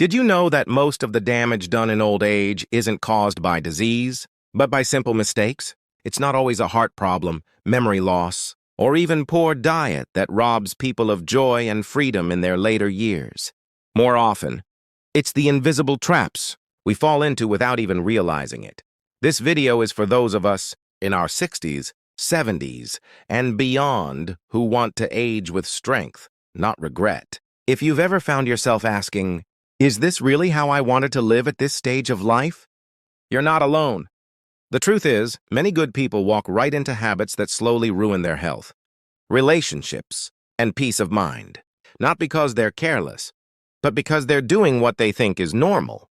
Did you know that most of the damage done in old age isn't caused by disease, but by simple mistakes? It's not always a heart problem, memory loss, or even poor diet that robs people of joy and freedom in their later years. More often, it's the invisible traps we fall into without even realizing it. This video is for those of us in our 60s, 70s, and beyond who want to age with strength, not regret. If you've ever found yourself asking, "Is this really how I wanted to live at this stage of life?" You're not alone. The truth is, many good people walk right into habits that slowly ruin their health, relationships, and peace of mind. Not because they're careless, but because they're doing what they think is normal.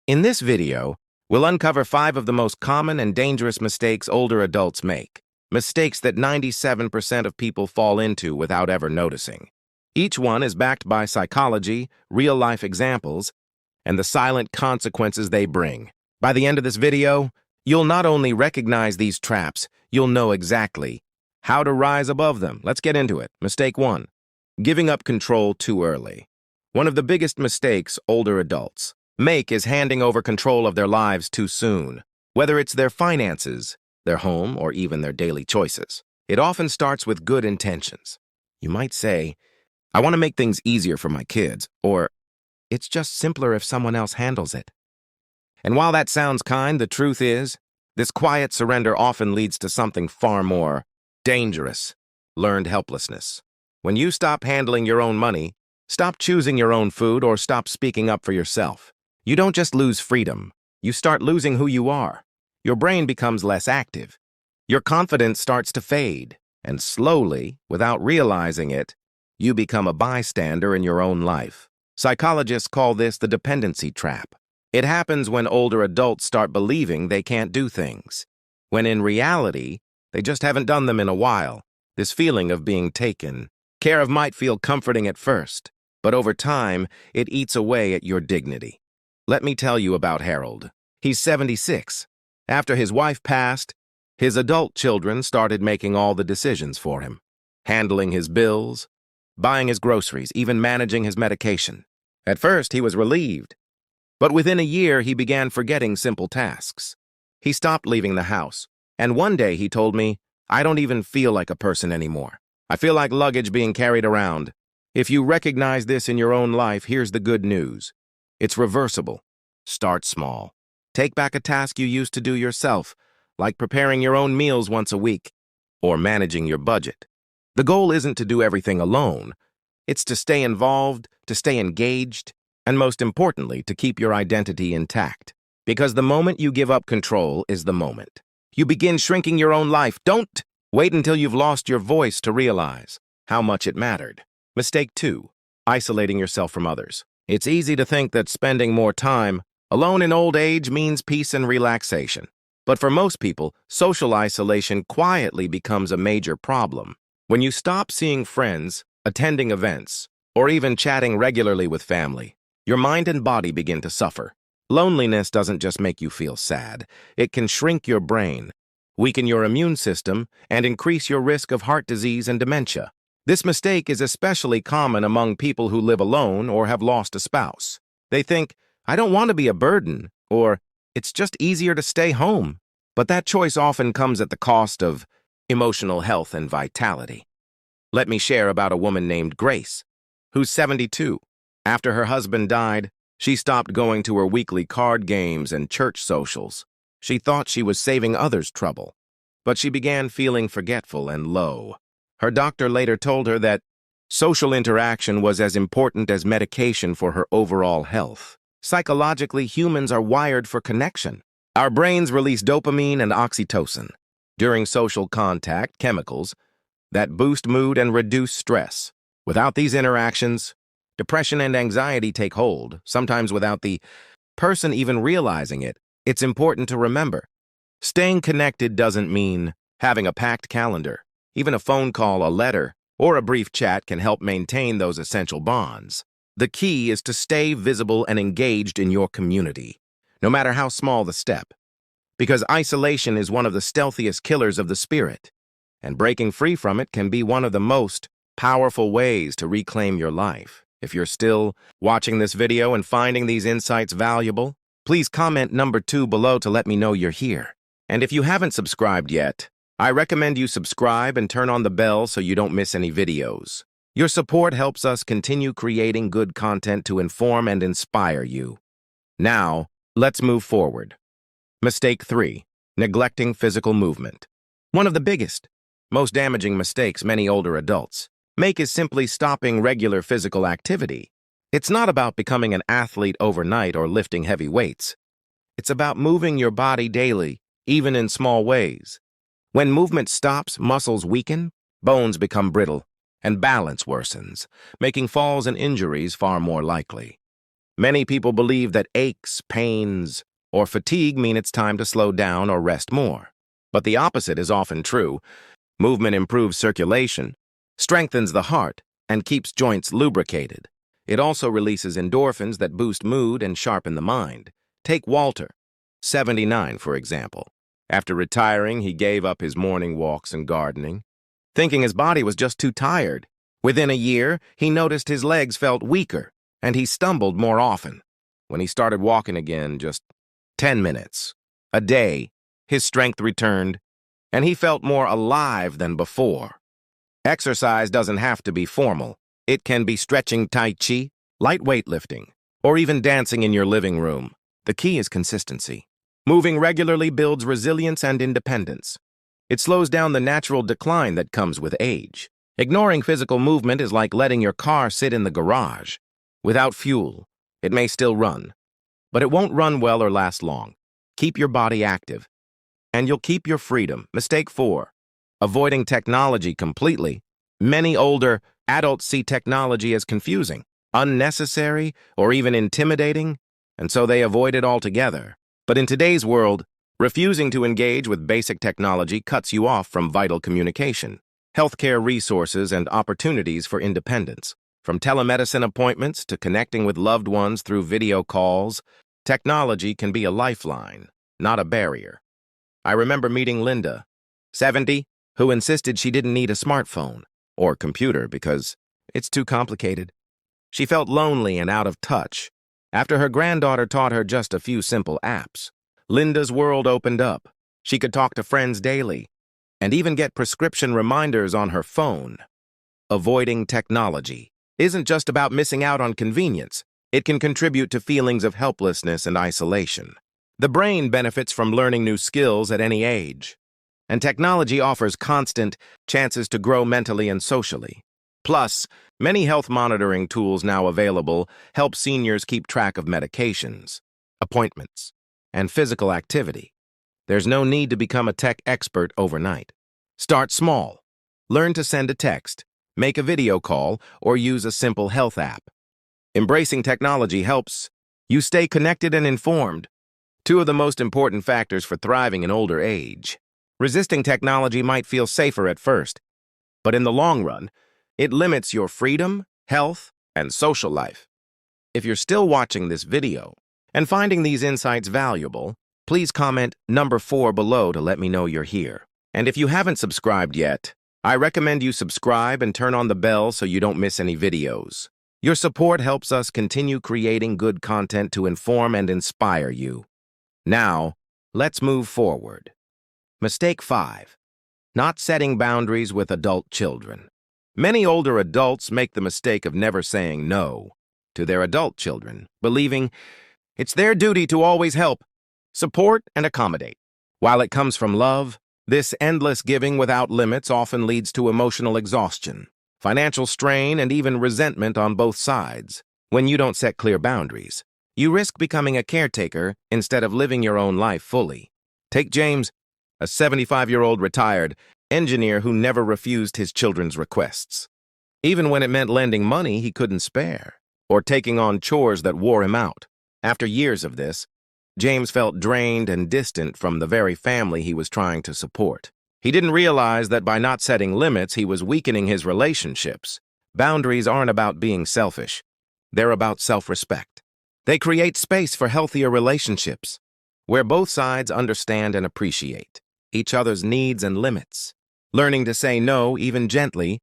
In this video, we'll uncover 5 of the most common and dangerous mistakes older adults make. Mistakes that 97% of people fall into without ever noticing. Each one is backed by psychology, real-life examples, and the silent consequences they bring. By the end of this video, you'll not only recognize these traps, you'll know exactly how to rise above them. Let's get into it. Mistake 1. Giving up control too early. One of the biggest mistakes older adults make is handing over control of their lives too soon. Whether it's their finances, their home, or even their daily choices. It often starts with good intentions. You might say, "I want to make things easier for my kids," or "It's just simpler if someone else handles it." And while that sounds kind, the truth is, this quiet surrender often leads to something far more dangerous: learned helplessness. When you stop handling your own money, stop choosing your own food, or stop speaking up for yourself, you don't just lose freedom, you start losing who you are. Your brain becomes less active. Your confidence starts to fade, and slowly, without realizing it, you become a bystander in your own life. Psychologists call this the dependency trap. It happens when older adults start believing they can't do things, when in reality, they just haven't done them in a while. This feeling of being taken care of might feel comforting at first, but over time, it eats away at your dignity. Let me tell you about Harold. He's 76. After his wife passed, his adult children started making all the decisions for him, handling his bills, buying his groceries, even managing his medication. At first, he was relieved, but within a year, he began forgetting simple tasks. He stopped leaving the house, and one day he told me, "I don't even feel like a person anymore. I feel like luggage being carried around." If you recognize this in your own life, here's the good news. It's reversible. Start small. Take back a task you used to do yourself, like preparing your own meals once a week, or managing your budget. The goal isn't to do everything alone. It's to stay involved, to stay engaged, and most importantly, to keep your identity intact. Because the moment you give up control is the moment you begin shrinking your own life. Don't wait until you've lost your voice to realize how much it mattered. Mistake 2. Isolating yourself from others. It's easy to think that spending more time alone in old age means peace and relaxation. But for most people, social isolation quietly becomes a major problem. When you stop seeing friends, attending events, or even chatting regularly with family, your mind and body begin to suffer. Loneliness doesn't just make you feel sad. It can shrink your brain, weaken your immune system, and increase your risk of heart disease and dementia. This mistake is especially common among people who live alone or have lost a spouse. They think, "I don't want to be a burden," or "It's just easier to stay home." But that choice often comes at the cost of emotional health and vitality. Let me share about a woman named Grace, who's 72. After her husband died, she stopped going to her weekly card games and church socials. She thought she was saving others trouble, but she began feeling forgetful and low. Her doctor later told her that social interaction was as important as medication for her overall health. Psychologically, humans are wired for connection. Our brains release dopamine and oxytocin during social contact, chemicals that boost mood and reduce stress. Without these interactions, depression and anxiety take hold, sometimes without the person even realizing it. It's important to remember, staying connected doesn't mean having a packed calendar. Even a phone call, a letter, or a brief chat can help maintain those essential bonds. The key is to stay visible and engaged in your community, no matter how small the step, because isolation is one of the stealthiest killers of the spirit, and breaking free from it can be one of the most powerful ways to reclaim your life. If you're still watching this video and finding these insights valuable, please comment number 2 below to let me know you're here. And if you haven't subscribed yet, I recommend you subscribe and turn on the bell so you don't miss any videos. Your support helps us continue creating good content to inform and inspire you. Now, let's move forward. Mistake 3. Neglecting physical movement. One of the biggest, most damaging mistakes many older adults make is simply stopping regular physical activity. It's not about becoming an athlete overnight or lifting heavy weights. It's about moving your body daily, even in small ways. When movement stops, muscles weaken, bones become brittle, and balance worsens, making falls and injuries far more likely. Many people believe that aches, pains, or fatigue mean it's time to slow down or rest more. But the opposite is often true. Movement improves circulation, strengthens the heart, and keeps joints lubricated. It also releases endorphins that boost mood and sharpen the mind. Take Walter, 79, for example. After retiring, he gave up his morning walks and gardening, thinking his body was just too tired. Within a year, he noticed his legs felt weaker, and he stumbled more often. When he started walking again, just 10 minutes a day, his strength returned, and he felt more alive than before. Exercise doesn't have to be formal. It can be stretching Tai Chi, light weightlifting, or even dancing in your living room. The key is consistency. Moving regularly builds resilience and independence. It slows down the natural decline that comes with age. Ignoring physical movement is like letting your car sit in the garage. Without fuel, it may still run, but it won't run well or last long. Keep your body active, and you'll keep your freedom. Mistake 4. Avoiding technology completely. Many older adults see technology as confusing, unnecessary, or even intimidating, and so they avoid it altogether. But in today's world, refusing to engage with basic technology cuts you off from vital communication, healthcare resources, and opportunities for independence. From telemedicine appointments to connecting with loved ones through video calls, technology can be a lifeline, not a barrier. I remember meeting Linda, 70, who insisted she didn't need a smartphone or computer because it's too complicated. She felt lonely and out of touch. After her granddaughter taught her just a few simple apps, Linda's world opened up. She could talk to friends daily and even get prescription reminders on her phone. Avoiding technology isn't just about missing out on convenience. It can contribute to feelings of helplessness and isolation. The brain benefits from learning new skills at any age, and technology offers constant chances to grow mentally and socially. Plus, many health monitoring tools now available help seniors keep track of medications, appointments, and physical activity. There's no need to become a tech expert overnight. Start small. Learn to send a text, make a video call, or use a simple health app. Embracing technology helps you stay connected and informed. Two of the most important factors for thriving in older age. Resisting technology might feel safer at first, but in the long run, it limits your freedom, health, and social life. If you're still watching this video and finding these insights valuable, please comment number 4 below to let me know you're here. And if you haven't subscribed yet, I recommend you subscribe and turn on the bell so you don't miss any videos. Your support helps us continue creating good content to inform and inspire you. Now, let's move forward. Mistake 5. Not setting boundaries with adult children. Many older adults make the mistake of never saying no to their adult children, believing it's their duty to always help, support, and accommodate. While it comes from love, this endless giving without limits often leads to emotional exhaustion, financial strain, and even resentment on both sides. When you don't set clear boundaries, you risk becoming a caretaker instead of living your own life fully. Take James, a 75-year-old retired engineer who never refused his children's requests. Even when it meant lending money he couldn't spare, or taking on chores that wore him out. After years of this, James felt drained and distant from the very family he was trying to support. He didn't realize that by not setting limits, he was weakening his relationships. Boundaries aren't about being selfish. They're about self-respect. They create space for healthier relationships, where both sides understand and appreciate each other's needs and limits. Learning to say no, even gently,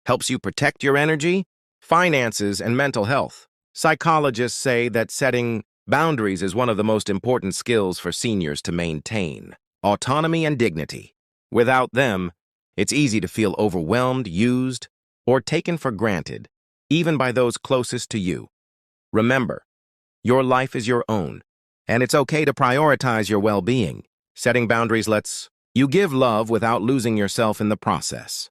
helps you protect your energy finances, and mental health. Psychologists say that setting boundaries is one of the most important skills for seniors to maintain autonomy and dignity. Without them, it's easy to feel overwhelmed, used, or taken for granted, even by those closest to you. Remember, your life is your own, and it's okay to prioritize your well-being. Setting boundaries lets you give love without losing yourself in the process.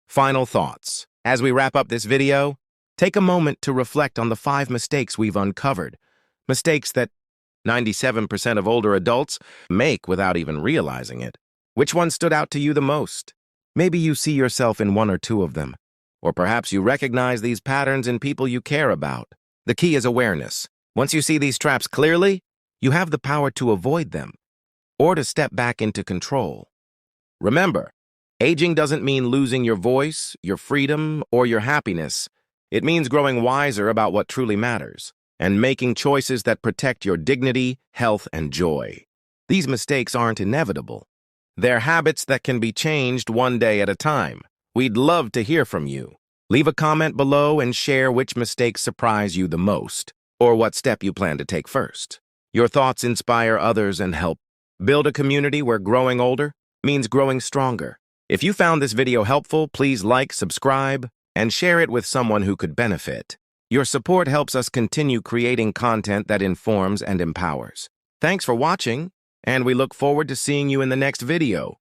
Final thoughts. As we wrap up this video, take a moment to reflect on the 5 mistakes we've uncovered. Mistakes that 97% of older adults make without even realizing it. Which one stood out to you the most? Maybe you see yourself in 1 or 2 of them, or perhaps you recognize these patterns in people you care about. The key is awareness. Once you see these traps clearly, you have the power to avoid them or to step back into control. Remember, aging doesn't mean losing your voice, your freedom, or your happiness. It means growing wiser about what truly matters and making choices that protect your dignity, health, and joy. These mistakes aren't inevitable. They're habits that can be changed one day at a time. We'd love to hear from you. Leave a comment below and share which mistakes surprise you the most, or what step you plan to take first. Your thoughts inspire others and help build a community where growing older means growing stronger. If you found this video helpful, please like, subscribe, and share it with someone who could benefit. Your support helps us continue creating content that informs and empowers. Thanks for watching, and we look forward to seeing you in the next video.